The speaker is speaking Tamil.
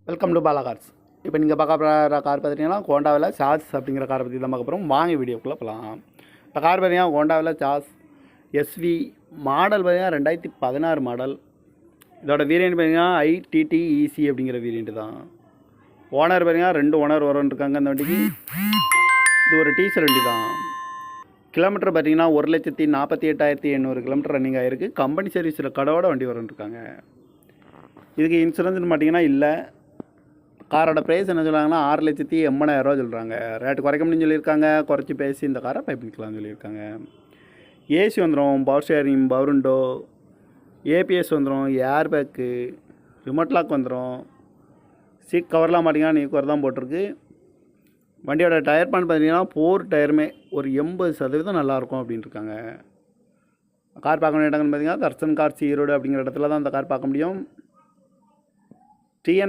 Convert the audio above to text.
Welcome to Bala cars. இப்போ நீங்கள் பார்க்க போகிற கார் பார்த்துட்டிங்கன்னா ஹோண்டாவில் சாஸ் அப்படிங்கிற காரை பற்றி தான் பார்க்க போகிறோம். வாங்க வீடியோக்குள்ளே போகலாம். இப்போ கார் பார்த்தீங்கன்னா ஹோண்டாவில் சாஸ் எஸ்வி மாடல் பார்த்தீங்கன்னா 2016 மாடல். இதோட வேரியண்ட் பார்த்தீங்கன்னா ITT-EC அப்படிங்கிற வேரியண்ட்டு தான். ஓனர் பார்த்தீங்கன்னா 2 ஓனர் இருக்காங்க அந்த வண்டிக்கு. இது ஒரு டீசல் வண்டி தான். கிலோமீட்டர் பார்த்தீங்கன்னா 1,48,800 கிலோமீட்டர் ரன்னிங் ஆகிருக்கு. கம்பெனி சர்வீஸில் கடவோட வண்டி இருக்காங்க. இதுக்கு இன்சூரன்ஸ்னு பார்த்தீங்கன்னா இல்லை. காரோட ப்ரைஸ் என்ன சொல்கிறாங்கன்னா 6,80,000 சொல்கிறாங்க. ரேட்டு குறைக்க முடியும்னு சொல்லியிருக்காங்க. குறைச்சி பேசி இந்த காரை பை பண்ணிக்கலாம்னு சொல்லியிருக்காங்க. ஏசி வந்துடும், power sharing, power window, ABS வந்துடும், ஏர் பேக்கு, ரிமோட் லாக் வந்துடும். சீட் கவர்லாம் பார்த்தீங்கன்னா நீ கவர் தான் போட்டிருக்கு. வண்டியோட டயர் பாயிண்ட் பார்த்தீங்கன்னா 4 டயருமே ஒரு 80% நல்லாயிருக்கும் அப்படின்னு இருக்காங்க. கார் பார்க்கணும் இடங்கள்னு பார்த்தீங்கன்னா தர்சன் கார்ஸ் ஈரோடு அப்படிங்கிற இடத்துல தான் அந்த கார் பார்க்க முடியும். TN